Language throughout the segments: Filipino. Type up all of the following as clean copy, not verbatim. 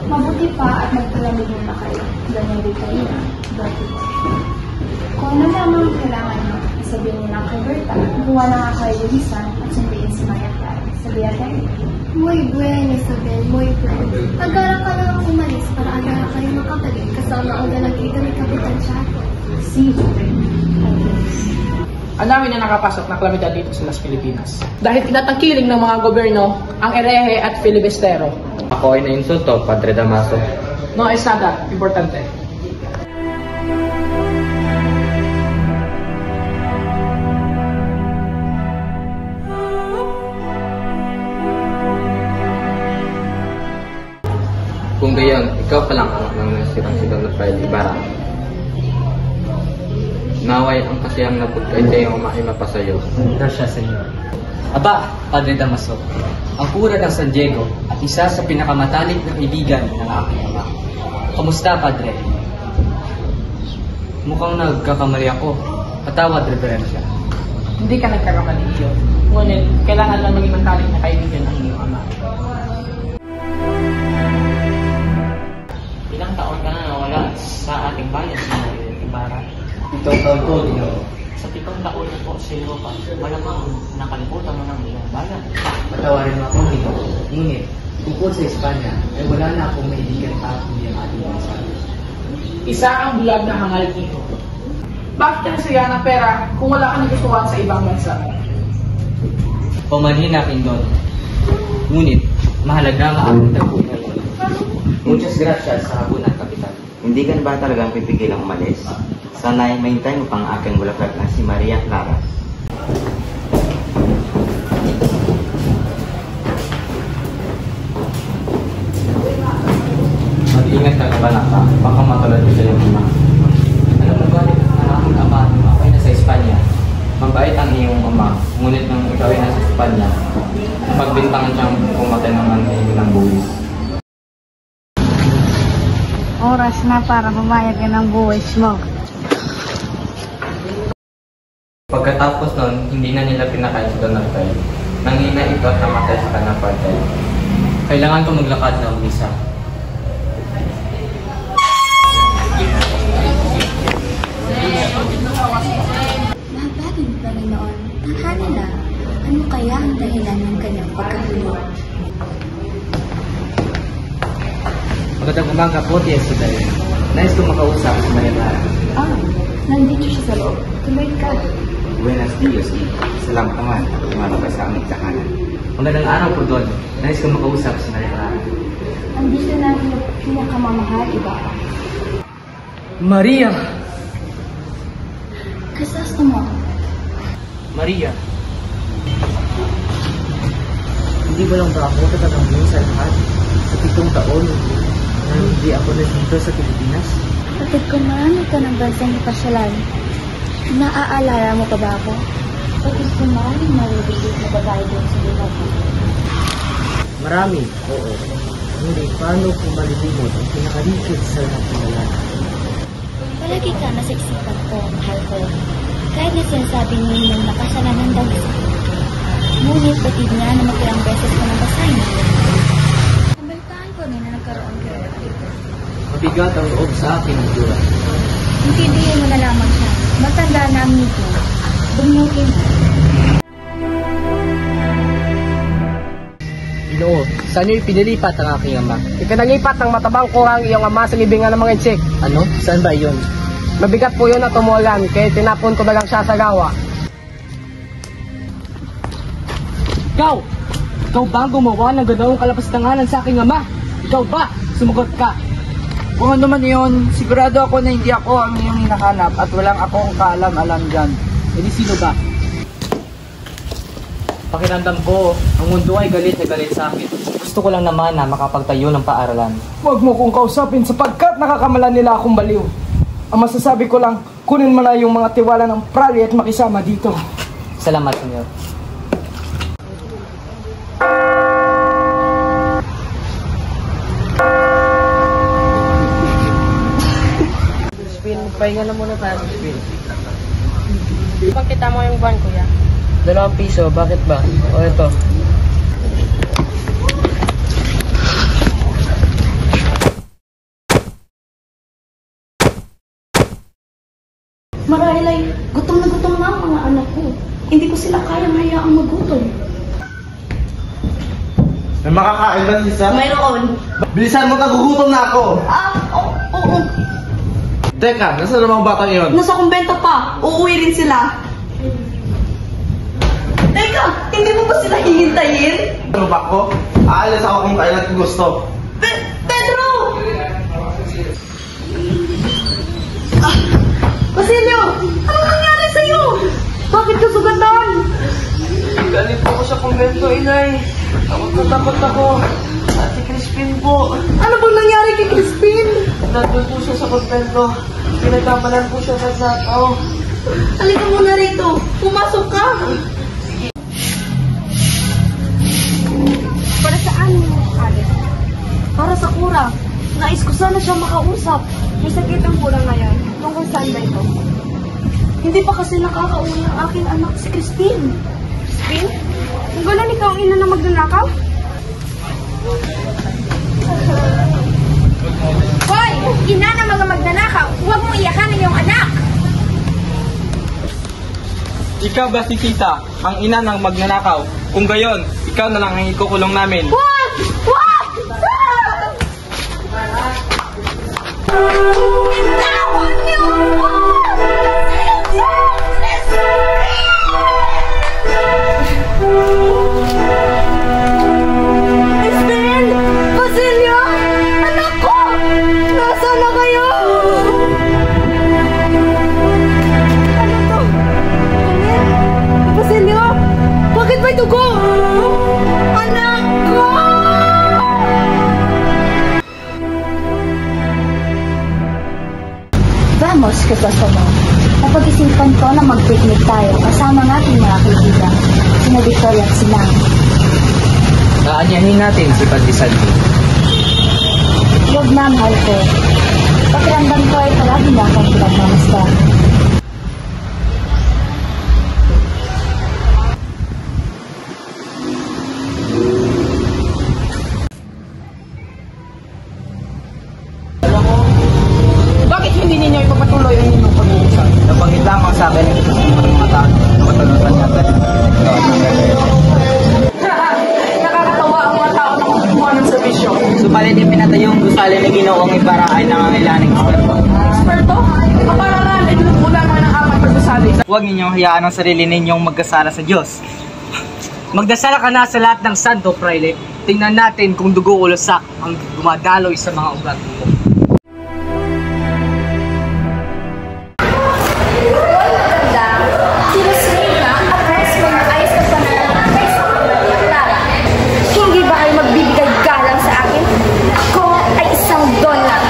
Mabuti pa at magpalamig muna kayo. Ganyan din kanina. Kung ano lamang kailangan nyo, sabihin nyo lang kay Berta, kuha na nga kayo lumisan at sunduin si Maria Clara. Sabihan kayo. Muy bueno, Isabel, muy bueno. Agara ka lang umalis para agara kayo makabalik kasama ang dalagiga ni Kapitan Chato. Ang dami na nakapasok na kalamidad dito sa Las Pilipinas. Dahil tinatangkiling ng mga gobyerno ang erehe at filibustero. Ako ay nainsulto, Padre Damaso. No es nada importante. Kung gayon, ikaw pa lang ang ng nasirang-sigaw na Fray Ibarra. Naway ang kasiyang napagkain sa iyong ama ay mapasayo. Gracias, Senyor. Aba, Padre Damaso, ang kura ng San Diego at isa sa pinakamatalik na kaibigan ng aking ama. Kamusta, Padre? Mukhang nagkakamali ako. Patawad, Reverensya. Hindi ka nagkakamali iyo. Ngunit, kailangan lang maging matalik na kaibigan ng iyong ama. Ilang taon ka na nawala sa ating bayan sa Ibarra? 7 taon ko, Ginoo. Sa 7 taon na po sa Europa, malamang nakalimutan mo ng iyong bayan. Patawarin mo ako, Ginoo. Ngunit, tungkol sa Espanya, ay wala na akong maibigan pa kundi ang ating bansa. Isa ang bulag na hangal dito. Bakit ka nasaya ng pera kung wala ka nagustuhan sa ibang bansa? Pamanhin aking Don. Ngunit, mahalaga ang aking tagumpay. Muchas gracias sa hapunan, Kapitan. Hindi ka ba talagang pipigilang umalis? Sana'y mahintay mo pang aking bulaklak na si Maria Clara. Mag-ingat ka, kabanak ka. Baka matulad ko sa iyong ama. Alam mo ba ang aking ama nung ako ay nasa Espanya? Mabait ang iyong ama, ngunit nung ikaw ay nasa Espanya, pagbintangan siyang pumatay naman ay ng buwis. Oras na para bumayag ka ng buwis mo. Pagkatapos nun, hindi na nila pinakain si Don Rafael. Nangina ito at namatay sa kanyang partay. Kailangan ko maglakad ng misa. Mahabagin Panginoon, takhanin na. Ano kaya ang dahilan ng kanyang pagkakulong? Magandang umaga po, Tia Isabel. Nais kong makausap sa Maria Clara. Nandito siya sa loob. Tuloy ka. Buenos dias, salamat naman at tumalabas sa aming tahanan. Magandang araw po, Don. Nais kong makausap sa Maria Clara. Andito na ang pinakamamahal, Ibarra. Maria! Kasasto mo? Maria! Hindi ba lang ba ako tatanggapin sa lahat? Sa 7 taon na hindi ako nandito sa Pilipinas? Kapag kung marami ka ng bansang ipasyalan, naaalala mo pa ba ako? Pagkos ko maaaring maririnig na babae doon sa lugar ko. Marami, oo. Ngunit paano kung malilimot ang pinakalikid sa lahat ng lalaki? Palagi ka nasa isipan ko, mahal ko. Kahit na sinasabi niyo ng nakasalanan daw ito. Ngunit batid nga na magkarang beses ko ng basahin. Nabalitaan ko rin na nagkaroon kayo. Mabigat ang loob sa akin ng Diyos. Intindihin mo na lamang siya. Matanda na ang nito. Bumukin mo. Ginoo, saan niyo ipinilipat ang aking ama? Ipinalipat ng matabang kurang iyong ama sa libingan ng mga insik. Ano? Saan ba iyon? Mabigat po yun na tumulan, kaya tinapon ko na lang siya sa gawa. Ikaw! Ikaw ba ang gumawa ng ganawang kalapastanganan sa aking ama? Ikaw ba? Sumugot ka! Kung ano man yun, sigurado ako na hindi ako ang iyong hinahanap at walang akong kaalam-alam dyan. E di sino ba? Pakiramdam ko, ang mundo ay galit na galit sa akin. Gusto ko lang naman na makapagtayo ng paaralan. Huwag mo kong kausapin sapagkat nakakamala nila akong baliw. Ang masasabi ko lang, kunin mo na yung mga tiwala ng prali at makisama dito. Salamat, Senyor. Pahinga na muna tayo sa spin. Pag kita mo yung van, kuya? 2 piso, bakit ba? O ito. Marahil ay gutom na ang mga anak ko. Hindi ko sila kayang hayaang magutom. May makakain ba, Lisa? Mayroon. Bilisan mo, nagugutom na ako! Oo. Teka, nasa namang batang iyon? Nasa kumbento pa. Uuwi rin sila. Teka, hindi mo ba sila hihintayin? Ano ba ko? Aalis ako kung kailan ko gusto. Pedro! Basilio! Anong nangyari sa'yo? Bakit ka sugatan? Galing po ako sa kumbento, inay. Takot ako. At si Crispin po. Ano bang nangyari kay Crispin? Nandun po siya sa kumbento. Pinagkamalan po siya sa sakaw. Halika muna rito. Pumasok ka. Para saan mo, Alex? Para sa kura. Nais ko sana siya makausap. May sakit ang kura ngayon. Tungkol saan ba ito? Hindi pa kasi nakakauwi ang aking anak si Crispin. Crispin? Kung gano'n ikaw ang ina na magnanakaw? Hoy! Ina ng mga magnanakaw! Huwag mong iyakan ang iyong anak! Ikaw ba si Tita, ang ina ng magnanakaw? Kung gayon, ikaw na lang ang ikukulong namin. Huwag! Huwag! Bitawan niyo ako! Crispin! Basilio! Anak ko! Nasaan na kayo? Ano to? Basilio? Bakit may dugo? Anak ko! Vamos, Crisostomo. Napag-isipan ko na mag-picnic tayo kasama ng ating mga kaibigan, sina Victoria at sila. Aanyahin natin si Padre Salvi. Huwag na, mahal ko. Pakiramdam ko ay palagi na akong pinagmamasdan. Bakit hindi ninyo ipapatuloy ang inyong pag-uusap? Nabanggit lamang sa akin ng mga tao na matulutan niya. Nakakatawa ang mga tao na kumukuha ng serbisyo. Subalit ipinatay yung gusali ni Ginoong Ibarra ay nangangailangan ng eksperto. Eksperto? Kaparalan ay binubulan mo ng apat pagkasali. Huwag ninyong hayaan ang sarili ninyong magkasala sa Diyos. Magdasal ka na sa lahat ng santo, Fraile. Tingnan natin kung dugo o lusak ang dumadaloy sa mga ugat mo. Hindi ba kayo magbibigay galang sa akin? Ako ay isang don lang.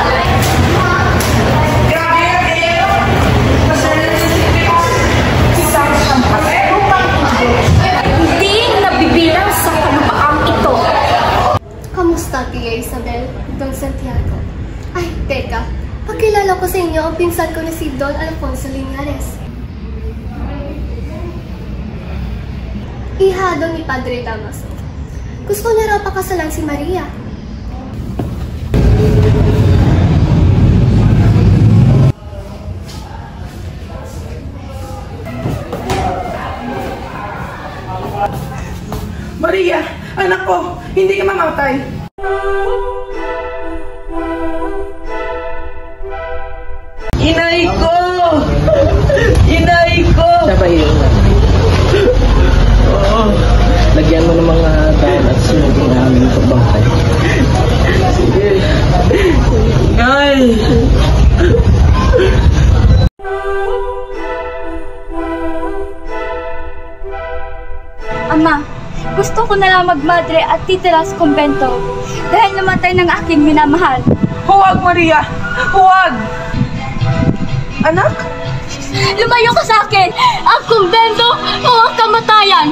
Hindi nabibilang sa kalupaang ito. Kamusta, Tia Isabel? Don Santiago? Ay, teka. Pagkilala ko sa inyo ang pinsan ko na si Don Alfonso Linares. Ihado ni Padre Damaso. Gusto na raw pakasalan si Maria. Maria, anak ko, hindi ka mamatay. Inay ko! Inay ko! Sabay yun. Oo. Lagyan mo ng mga dahil at sinugin na aming pagbangkay. Sige. Ay! Ama, gusto ko na lang magmadre at titira sa kumbento dahil namatay ng aking minamahal. Huwag, Maria! Huwag! Anak? Lumayo ka sa akin! Ang kumbento o ang kamatayan!